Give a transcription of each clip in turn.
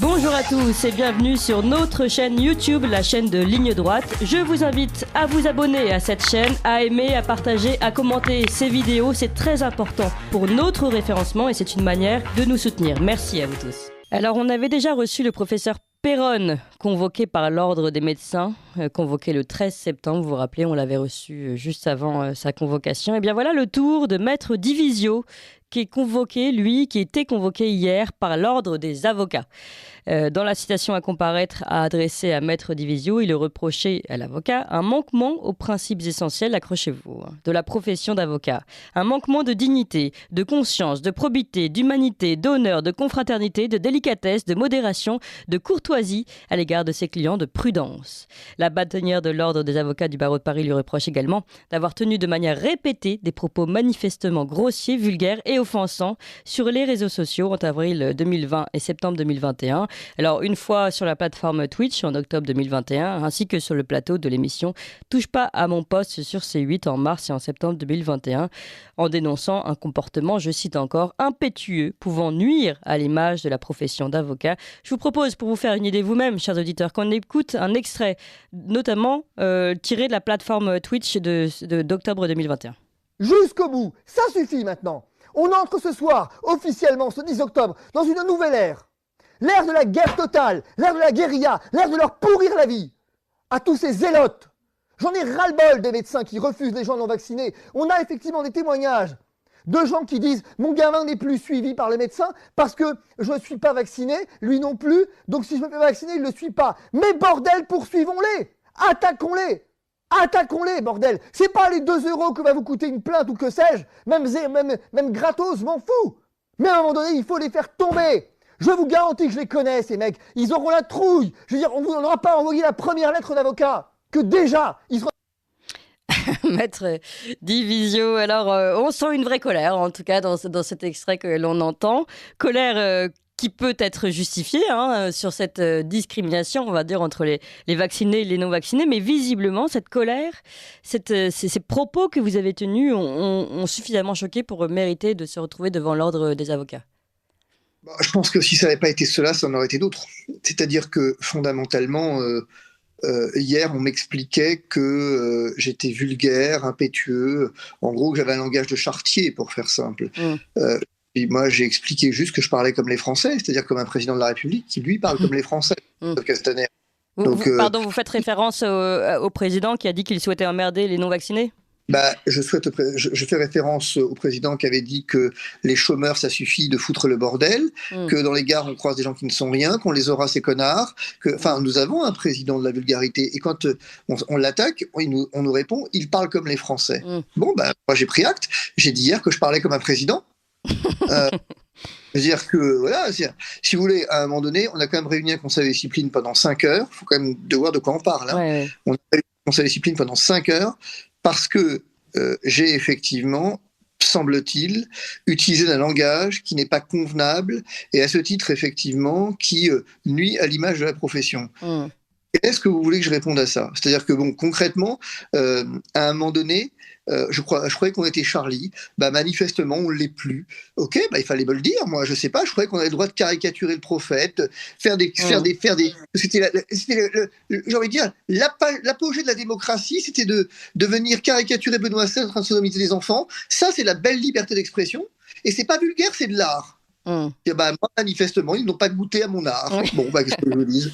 Bonjour à tous et bienvenue sur notre chaîne YouTube, la chaîne de Ligne Droite. Je vous invite à vous abonner à cette chaîne, à aimer, à partager, à commenter ces vidéos. C'est très important pour notre référencement et c'est une manière de nous soutenir. Merci à vous tous. Alors, on avait déjà reçu le professeur Péronne, convoqué par l'Ordre des médecins, convoqué le 13 septembre. Vous vous rappelez, on l'avait reçu juste avant sa convocation. Et bien voilà le tour de Maître Divisio, qui est convoqué, lui, qui était convoqué hier par l'Ordre des avocats. Dans la citation à comparaître adressée à Maître Divisio, il reprochait à l'avocat un manquement aux principes essentiels, accrochez-vous, de la profession d'avocat. Un manquement de dignité, de conscience, de probité, d'humanité, d'honneur, de confraternité, de délicatesse, de modération, de courtoisie à l'égard de ses clients, de prudence. La bâtonnière de l'Ordre des avocats du barreau de Paris lui reproche également d'avoir tenu de manière répétée des propos manifestement grossiers, vulgaires et offensants sur les réseaux sociaux entre avril 2020 et septembre 2021. Alors, une fois sur la plateforme Twitch en octobre 2021, ainsi que sur le plateau de l'émission Touche pas à mon poste sur C8 en mars et en septembre 2021, en dénonçant un comportement, je cite encore, impétueux, pouvant nuire à l'image de la profession d'avocat. Je vous propose, pour vous faire une idée vous-même, chers auditeurs, qu'on écoute un extrait, notamment tiré de la plateforme Twitch d'octobre 2021. Jusqu'au bout, ça suffit maintenant. On entre ce soir, officiellement, ce 10 octobre, dans une nouvelle ère. L'ère de la guerre totale, l'ère de la guérilla, l'ère de leur pourrir la vie. À tous ces zélotes. J'en ai ras-le-bol des médecins qui refusent les gens non vaccinés. On a effectivement des témoignages de gens qui disent « Mon gamin n'est plus suivi par le médecin parce que je ne suis pas vacciné, lui non plus, donc si je me fais vacciner, il ne le suit pas. » Mais bordel, poursuivons-les. Attaquons-les. Attaquons-les, bordel. C'est pas les 2 € que va vous coûter une plainte ou que sais-je. Même gratos, m'en fous. Mais à un moment donné, il faut les faire tomber. Je vous garantis que je les connais, ces mecs. Ils auront la trouille. Je veux dire, on ne vous aura pas envoyé la première lettre d'avocat. Que déjà, ils seront... Maître Divisio, alors on sent une vraie colère, en tout cas dans cet extrait que l'on entend. Colère qui peut être justifiée sur cette discrimination, on va dire, entre les vaccinés et les non-vaccinés. Mais visiblement, cette colère, ces propos que vous avez tenus ont suffisamment choqué pour mériter de se retrouver devant l'Ordre des avocats. Je pense que si ça n'avait pas été cela, ça en aurait été d'autres. C'est-à-dire que fondamentalement, hier, on m'expliquait que j'étais vulgaire, impétueux, en gros que j'avais un langage de charretier, pour faire simple. Et moi, j'ai expliqué juste que je parlais comme les Français, c'est-à-dire comme un président de la République qui, lui, parle comme les Français, Castaner. Vous faites référence au président qui a dit qu'il souhaitait emmerder les non-vaccinés ? Je fais référence au président qui avait dit que les chômeurs, ça suffit de foutre le bordel, que dans les gares, on croise des gens qui ne sont rien, qu'on les aura, ces connards. Nous avons un président de la vulgarité. Et quand on l'attaque, on nous répond, il parle comme les Français. Moi, j'ai pris acte. J'ai dit hier que je parlais comme un président. C'est-à-dire que, voilà, si vous voulez, à un moment donné, on a quand même réuni un conseil de discipline pendant 5 heures. Il faut quand même voir de quoi on parle. Ouais. On a réuni un conseil de discipline pendant 5 heures. Parce que j'ai effectivement, semble-t-il, utilisé un langage qui n'est pas convenable et à ce titre, effectivement, qui nuit à l'image de la profession. Est-ce que vous voulez que je réponde à ça ? C'est-à-dire que, concrètement, à un moment donné, je croyais qu'on était Charlie. Manifestement, on ne l'est plus. Ok, il fallait me le dire. Moi, je sais pas. Je croyais qu'on avait le droit de caricaturer le prophète, faire des. C'était, j'ai envie de dire, l'apogée de la démocratie, c'était de venir caricaturer Benoît XVI en train de sodomiser des enfants. Ça, c'est la belle liberté d'expression. Et c'est pas vulgaire, c'est de l'art. Moi, manifestement, ils n'ont pas goûté à mon art. Qu'est-ce que je vous dise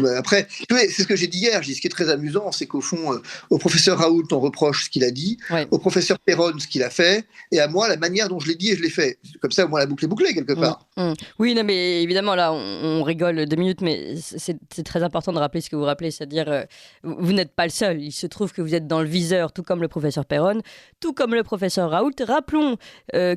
mais après, c'est ce que j'ai dit hier. Ce qui est très amusant, c'est qu'au fond, au professeur Raoult, on reproche ce qu'il a dit, au professeur Péronne, ce qu'il a fait, et à moi, la manière dont je l'ai dit et je l'ai fait. Comme ça, au moins, la boucle est bouclée, quelque part. Oui, non, mais évidemment, là, on rigole 2 minutes, mais c'est très important de rappeler ce que vous rappelez, c'est-à-dire, vous n'êtes pas le seul. Il se trouve que vous êtes dans le viseur, tout comme le professeur Péronne, tout comme le professeur Raoult. Rappelons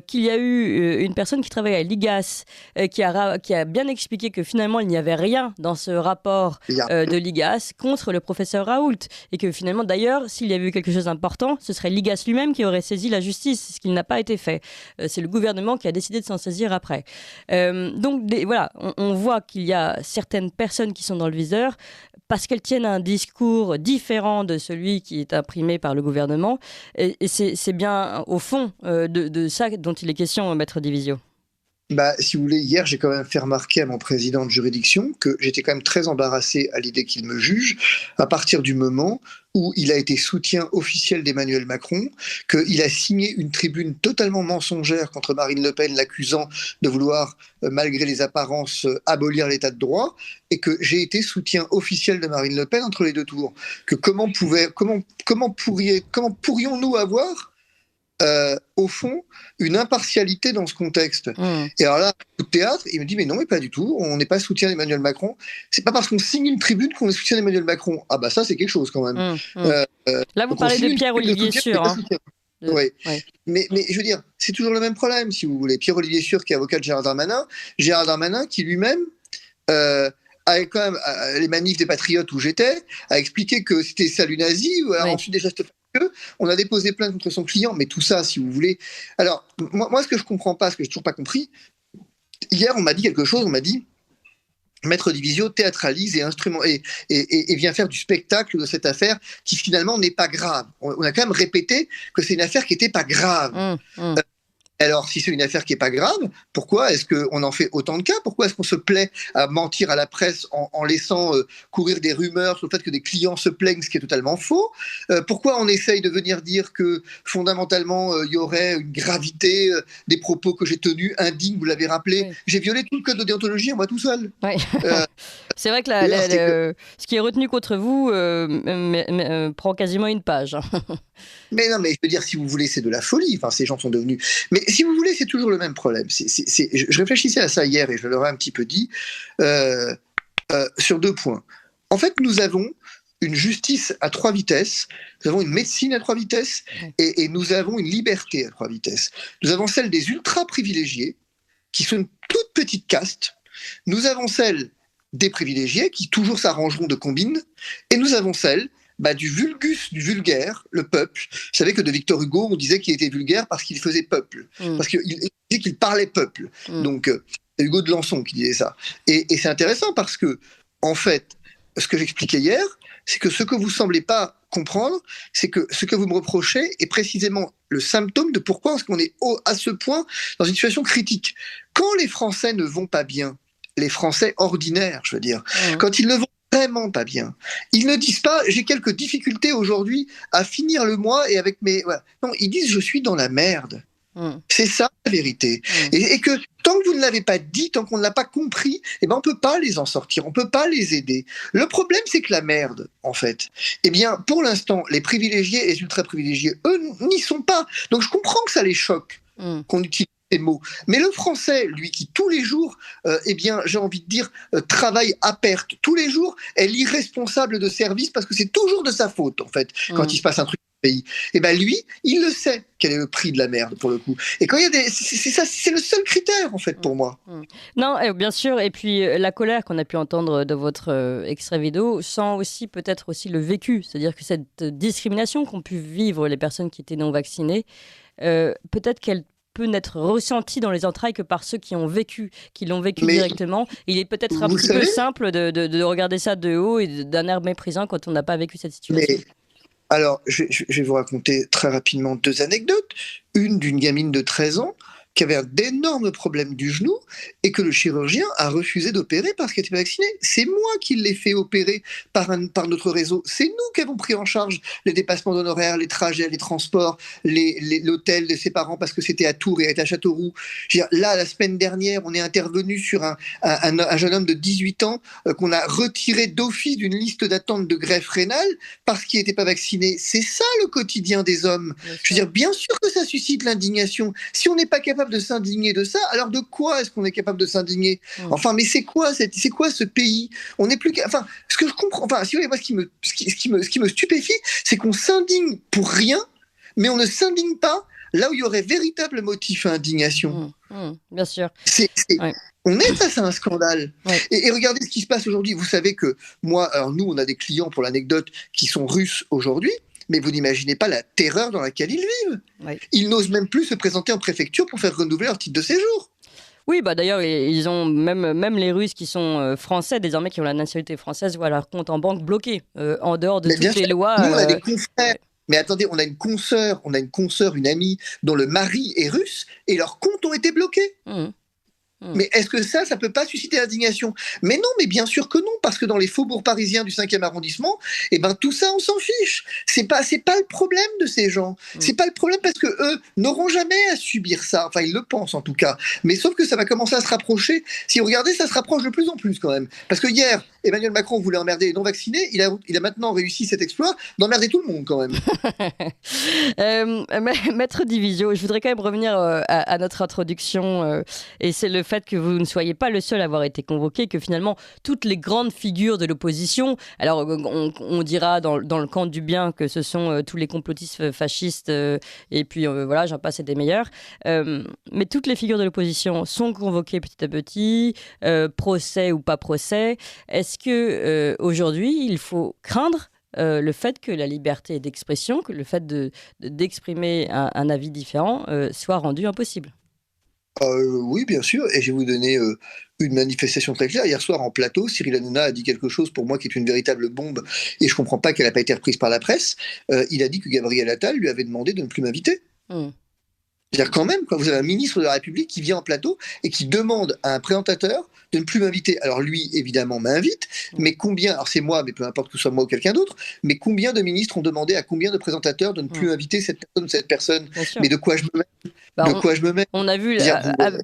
qu'il y a eu une personne qui travaille à l'IGAS, qui a bien expliqué que finalement, il n'y avait rien dans ce rapport de l'IGAS contre le professeur Raoult. Et que finalement, d'ailleurs, s'il y avait eu quelque chose d'important, ce serait l'IGAS lui-même qui aurait saisi la justice, ce qui n'a pas été fait. C'est le gouvernement qui a décidé de s'en saisir après. Voilà, on voit qu'il y a certaines personnes qui sont dans le viseur parce qu'elles tiennent un discours différent de celui qui est imprimé par le gouvernement. Et c'est bien au fond de ça dont il est question, Maître Divisio. Bah, si vous voulez, hier, j'ai quand même fait remarquer à mon président de juridiction que j'étais quand même très embarrassé à l'idée qu'il me juge à partir du moment où il a été soutien officiel d'Emmanuel Macron, qu'il a signé une tribune totalement mensongère contre Marine Le Pen, l'accusant de vouloir, malgré les apparences, abolir l'état de droit, et que j'ai été soutien officiel de Marine Le Pen entre les deux tours. Que comment pourrions-nous avoir au fond, une impartialité dans ce contexte. Et alors là, coup de théâtre, il me dit, mais non, mais pas du tout, on n'est pas soutien d'Emmanuel Macron. C'est pas parce qu'on signe une tribune qu'on est soutien d'Emmanuel Macron. Ah bah ça, c'est quelque chose quand même. Là, vous parlez de Pierre-Olivier Sûr. Oui, mais je veux dire, c'est toujours le même problème, si vous voulez. Pierre-Olivier Sûr, qui est avocat de Gérald Darmanin qui lui-même... avec quand même les manifs des patriotes où j'étais, a expliqué que c'était salut nazi, ou alors ensuite des gestes fâcheux. On a déposé plainte contre son client, mais tout ça, si vous voulez. Alors, moi ce que je comprends pas, ce que j'ai toujours pas compris, hier, on m'a dit quelque chose, on m'a dit, Maître Divisio théâtralise et vient faire du spectacle de cette affaire qui finalement n'est pas grave. On a quand même répété que c'est une affaire qui n'était pas grave. Alors, si c'est une affaire qui n'est pas grave, pourquoi est-ce qu'on en fait autant de cas? Pourquoi est-ce qu'on se plaît à mentir à la presse en laissant courir des rumeurs sur le fait que des clients se plaignent, ce qui est totalement faux? Pourquoi on essaye de venir dire que, fondamentalement, il y aurait une gravité des propos que j'ai tenus, indignes, vous l'avez rappelé? J'ai violé tout le code de déontologie, moi tout seul. C'est vrai que ce qui est retenu contre vous prend quasiment une page. Mais non, mais je veux dire, si vous voulez, c'est de la folie. Enfin, ces gens sont devenus... Mais si vous voulez, c'est toujours le même problème. Je réfléchissais à ça hier et je leur ai un petit peu dit sur deux points. En fait, nous avons une justice à 3 vitesses, nous avons une médecine à 3 vitesses et nous avons une liberté à 3 vitesses. Nous avons celle des ultra-privilégiés, qui sont une toute petite caste. Nous avons celle des privilégiés, qui toujours s'arrangeront de combines. Et nous avons celle du vulgus, du vulgaire, le peuple. Vous savez que de Victor Hugo, on disait qu'il était vulgaire parce qu'il faisait peuple, parce qu'il disait qu'il parlait peuple. Donc, c'est Hugo de Lançon qui disait ça. Et c'est intéressant parce que, en fait, ce que j'expliquais hier, c'est que ce que vous semblez pas comprendre, c'est que ce que vous me reprochez est précisément le symptôme de pourquoi est-ce qu'on est à ce point dans une situation critique. Quand les Français ne vont pas bien, les Français ordinaires, je veux dire, quand ils ne vont vraiment pas bien. Ils ne disent pas j'ai quelques difficultés aujourd'hui à finir le mois et avec mes... Voilà. Non, ils disent je suis dans la merde. C'est ça la vérité. Et que tant que vous ne l'avez pas dit, tant qu'on ne l'a pas compris, eh ben on ne peut pas les en sortir, on ne peut pas les aider. Le problème, c'est que la merde, en fait, eh bien, pour l'instant, les privilégiés et les ultra-privilégiés, eux, n'y sont pas. Donc je comprends que ça les choque qu'on utilise ces mots. Mais le français, lui, qui tous les jours, eh bien, j'ai envie de dire, travaille à perte, tous les jours, est l'irresponsable de service parce que c'est toujours de sa faute, en fait, quand il se passe un truc dans le pays. Et ben lui, il le sait quel est le prix de la merde, pour le coup. Et quand il y a des... C'est le seul critère, en fait, pour moi. Non, bien sûr. Et puis, la colère qu'on a pu entendre de votre extrait vidéo sent aussi peut-être aussi le vécu. C'est-à-dire que cette discrimination qu'ont pu vivre les personnes qui étaient non vaccinées, peut-être qu'elle peut n'être ressenti dans les entrailles que par ceux qui l'ont vécu directement. Il est peut-être un petit peu simple de regarder ça de haut et d'un air méprisant quand on n'a pas vécu cette situation. Alors, je vais vous raconter très rapidement 2 anecdotes. Une d'une gamine de 13 ans qui avait d'énormes problèmes du genou et que le chirurgien a refusé d'opérer parce qu'elle n'était pas vaccinée. C'est moi qui l'ai fait opérer par notre réseau. C'est nous qui avons pris en charge les dépassements d'honoraires, les trajets, les transports, l'hôtel de ses parents parce que c'était à Tours et elle était à Châteauroux. Là, la semaine dernière, on est intervenu sur un jeune homme de 18 ans qu'on a retiré d'office d'une liste d'attente de greffe rénale parce qu'il n'était pas vacciné. C'est ça le quotidien des hommes. Je veux dire, bien sûr que ça suscite l'indignation. Si on n'est pas capable de s'indigner de ça, alors de quoi est-ce qu'on est capable de s'indigner? Enfin, mais c'est quoi ce pays? On n'est plus... Enfin, ce que je comprends... Enfin, si vous voulez, moi, ce qui me stupéfie, c'est qu'on s'indigne pour rien, mais on ne s'indigne pas là où il y aurait véritable motif à indignation. Bien sûr. On est face à un scandale. Et regardez ce qui se passe aujourd'hui. Vous savez que moi, alors nous, on a des clients, pour l'anecdote, qui sont russes aujourd'hui. Mais vous n'imaginez pas la terreur dans laquelle ils vivent. Ils n'osent même plus se présenter en préfecture pour faire renouveler leur titre de séjour. Oui, d'ailleurs, ils ont même les Russes qui sont français, désormais qui ont la nationalité française, voient leur compte en banque bloqué, en dehors de toutes les lois. Nous, on a des confrères. Mais attendez, on a une consoeur, une amie dont le mari est russe et leurs comptes ont été bloqués. Mais est-ce que ça peut pas susciter indignation? Mais non, mais bien sûr que non, parce que dans les faubourgs parisiens du 5e arrondissement, tout ça, on s'en fiche. C'est pas le problème de ces gens. C'est pas le problème parce que eux n'auront jamais à subir ça. Enfin, ils le pensent en tout cas. Mais sauf que ça va commencer à se rapprocher. Si vous regardez, ça se rapproche de plus en plus quand même. Parce que hier, Emmanuel Macron voulait emmerder les non-vaccinés. Il a maintenant réussi cet exploit d'emmerder tout le monde quand même. Maître Divisio, je voudrais quand même revenir à notre introduction. Et c'est le fait que vous ne soyez pas le seul à avoir été convoqué, que finalement, toutes les grandes figures de l'opposition, alors on dira dans le camp du bien que ce sont tous les complotistes fascistes, et puis voilà, j'en passe et des meilleurs. Mais toutes les figures de l'opposition sont convoquées petit à petit, procès ou pas procès. Est-ce que aujourd'hui, il faut craindre le fait que la liberté d'expression, que le fait d'exprimer un avis différent soit rendu impossible? Oui, bien sûr, et je vais vous donner une manifestation très claire. Hier soir, en plateau, Cyril Hanouna a dit quelque chose pour moi qui est une véritable bombe, et je ne comprends pas qu'elle n'a pas été reprise par la presse. Il a dit que Gabriel Attal lui avait demandé de ne plus m'inviter. C'est-à-dire quand même, vous avez un ministre de la République qui vient en plateau et qui demande à un présentateur de ne plus m'inviter. Alors lui, évidemment, m'invite, mais combien, alors c'est moi, mais peu importe que ce soit moi ou quelqu'un d'autre, mais combien de ministres ont demandé à combien de présentateurs de ne plus inviter cette personne ou cette personne? Mais de quoi je me mets? On a vu,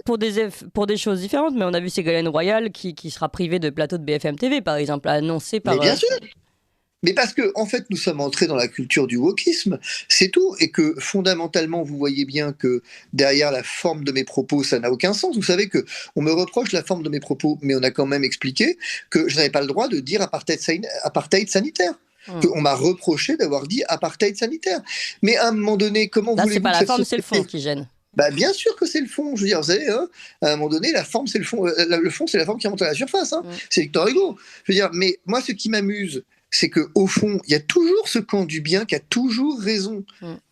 pour des choses différentes, mais on a vu Ségolène Royal qui sera privée de plateau de BFM TV, par exemple, annoncé par... Mais bien sûr. Mais parce que, en fait, nous sommes entrés dans la culture du wokisme, c'est tout, et que fondamentalement, vous voyez bien que derrière la forme de mes propos, ça n'a aucun sens. Vous savez que on me reproche la forme de mes propos, mais on a quand même expliqué que je n'avais pas le droit de dire apartheid sanitaire. On m'a reproché d'avoir dit apartheid sanitaire. Mais à un moment donné, comment voulez-vous... Là, c'est pas la forme, c'est le fond qui gêne. Bien sûr que c'est le fond. Je veux dire, vous savez, à un moment donné, la forme, c'est le fond. Le fond, c'est la forme qui remonte à la surface. C'est Victor Hugo. Je veux dire, mais moi, ce qui m'amuse, c'est qu'au fond, il y a toujours ce camp du bien qui a toujours raison.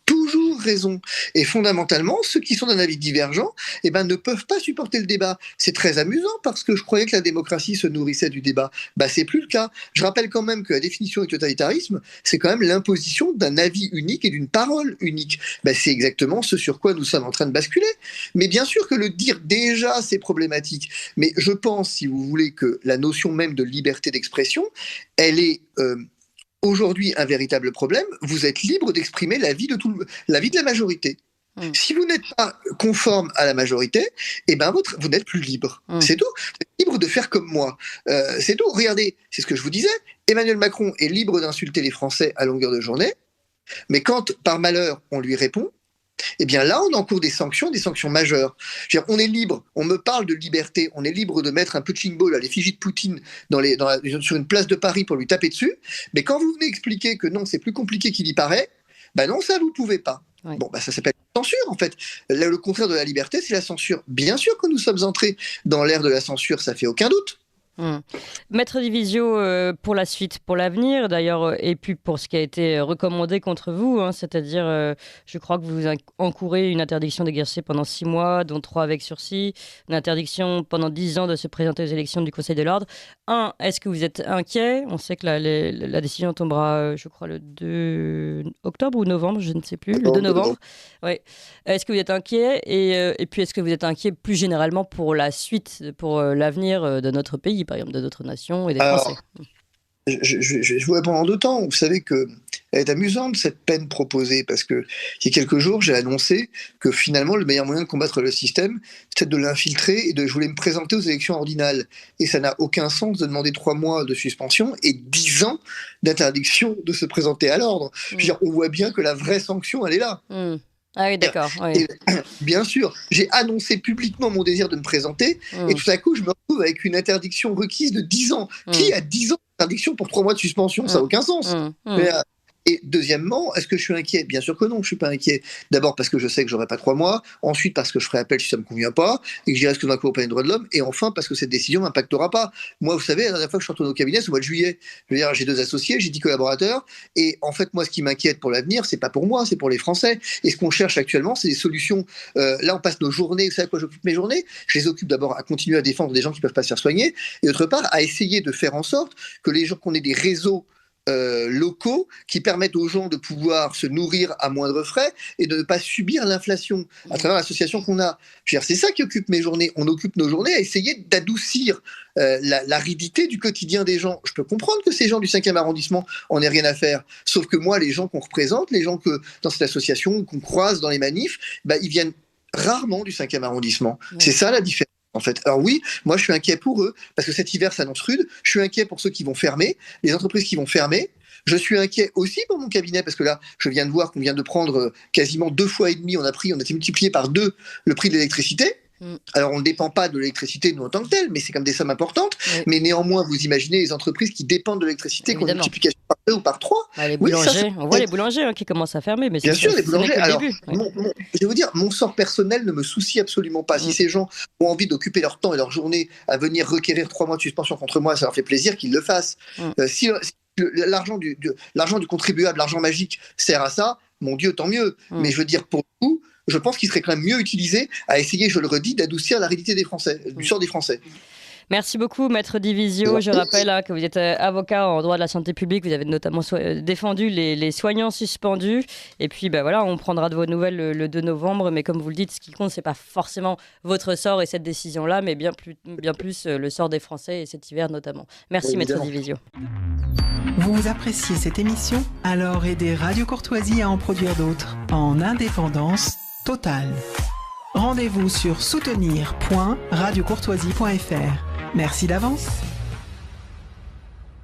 Toujours raison. Et fondamentalement, ceux qui sont d'un avis divergent ne peuvent pas supporter le débat. C'est très amusant parce que je croyais que la démocratie se nourrissait du débat. C'est plus le cas. Je rappelle quand même que la définition du totalitarisme, c'est quand même l'imposition d'un avis unique et d'une parole unique. C'est exactement ce sur quoi nous sommes en train de basculer. Mais bien sûr que le dire déjà, c'est problématique. Mais je pense, si vous voulez, que la notion même de liberté d'expression, elle est... aujourd'hui un véritable problème. Vous êtes libre d'exprimer l'avis de la majorité. Si vous n'êtes pas conforme à la majorité, vous n'êtes plus libre. C'est tout. Vous êtes libre de faire comme moi. C'est tout. Regardez, c'est ce que je vous disais. Emmanuel Macron est libre d'insulter les Français à longueur de journée, mais quand, par malheur, on lui répond, là, on encourt des sanctions majeures. On est libre, on me parle de liberté, on est libre de mettre un punching ball à l'effigie de Poutine sur une place de Paris pour lui taper dessus, mais quand vous venez expliquer que non, c'est plus compliqué qu'il y paraît, non, ça, vous ne pouvez pas. Oui. Ça s'appelle la censure, en fait. Le contraire de la liberté, c'est la censure. Bien sûr que nous sommes entrés dans l'ère de la censure, ça fait aucun doute. Maître Divisio, pour la suite, pour l'avenir d'ailleurs, et puis pour ce qui a été recommandé contre vous, c'est-à-dire, je crois que vous encourez une interdiction d'exercer pendant 6 mois, dont 3 avec sursis, une interdiction pendant 10 ans de se présenter aux élections du Conseil de l'Ordre. Est-ce que vous êtes inquiet? On sait que la décision tombera, je crois, le 2 octobre ou novembre, je ne sais plus, le 2 novembre. Oui. Est-ce que vous êtes inquiet et puis est-ce que vous êtes inquiet plus généralement pour la suite, pour l'avenir de notre pays, par exemple, de d'autres nations et des Français? Je vous réponds en 2 temps. Vous savez qu'elle est amusante, cette peine proposée, parce que il y a quelques jours, j'ai annoncé que finalement, le meilleur moyen de combattre le système, c'était de l'infiltrer et je voulais me présenter aux élections ordinales. Et ça n'a aucun sens de demander 3 mois de suspension et 10 ans d'interdiction de se présenter à l'ordre. Je veux dire, on voit bien que la vraie sanction, elle est là. Ah oui, d'accord. Oui. Et, bien sûr, j'ai annoncé publiquement mon désir de me présenter et tout à coup, je me retrouve avec une interdiction requise de 10 ans. Qui a 10 ans d'interdiction pour 3 mois de suspension? Ça n'a aucun sens. Et deuxièmement, est-ce que je suis inquiet? Bien sûr que non, je ne suis pas inquiet. D'abord parce que je sais que je n'aurai pas 3 mois, ensuite parce que je ferai appel si ça ne me convient pas, et que j'irai jusqu'au Cour européenne des droits de l'homme, et enfin parce que cette décision ne m'impactera pas. Moi, vous savez, la dernière fois que je suis retourné au cabinet, c'est au mois de juillet. Je veux dire, j'ai 2 associés, j'ai 10 collaborateurs, et en fait, moi, ce qui m'inquiète pour l'avenir, c'est pas pour moi, c'est pour les Français. Et ce qu'on cherche actuellement, c'est des solutions. Là, on passe nos journées, vous savez à quoi j'occupe mes journées? Je les occupe d'abord à continuer à défendre des gens qui ne peuvent pas se faire soigner, et d'autre part, à essayer de faire en sorte que les gens, qu'on ait des réseaux locaux qui permettent aux gens de pouvoir se nourrir à moindre frais et de ne pas subir l'inflation à travers l'association qu'on a. C'est ça qui occupe mes journées. On occupe nos journées à essayer d'adoucir l'aridité du quotidien des gens. Je peux comprendre que ces gens du 5e arrondissement en aient rien à faire. Sauf que moi, les gens qu'on représente, les gens que dans cette association qu'on croise dans les manifs, ils viennent rarement du 5e arrondissement. Ouais. C'est ça la différence. En fait. Alors oui, moi je suis inquiet pour eux, parce que cet hiver s'annonce rude, je suis inquiet pour ceux qui vont fermer, les entreprises qui vont fermer, je suis inquiet aussi pour mon cabinet, parce que là, je viens de voir qu'on vient de prendre quasiment 2,5 fois, on a été multiplié par 2 le prix de l'électricité. Alors, on ne dépend pas de l'électricité, nous, en tant que tel, mais c'est comme des sommes importantes. Oui. Mais néanmoins, vous imaginez les entreprises qui dépendent de l'électricité, qui ont une multiplication par 2 ou par 3. Les boulangers, on voit les boulangers qui commencent à fermer. Mais bien sûr, les boulangers. Alors, je vais vous dire, mon sort personnel ne me soucie absolument pas. Si ces gens ont envie d'occuper leur temps et leur journée à venir requérir 3 mois de suspension contre moi, ça leur fait plaisir qu'ils le fassent. Si l'argent du contribuable, l'argent magique, sert à ça, mon Dieu, tant mieux. Mais je veux dire, pour vous, je pense qu'il serait quand même mieux utilisé à essayer, je le redis, d'adoucir l'aridité des Français, du sort des Français. Merci beaucoup, Maître Divisio. Je rappelle que vous êtes avocat en droit de la santé publique. Vous avez notamment défendu les soignants suspendus. Et puis, on prendra de vos nouvelles le 2 novembre. Mais comme vous le dites, ce qui compte, ce n'est pas forcément votre sort et cette décision-là, mais bien plus le sort des Français et cet hiver notamment. Merci, Maître Divisio. Vous appréciez cette émission ? Alors aidez Radio Courtoisie à en produire d'autres en indépendance totale. Rendez-vous sur soutenir.radiocourtoisie.fr. Merci d'avance.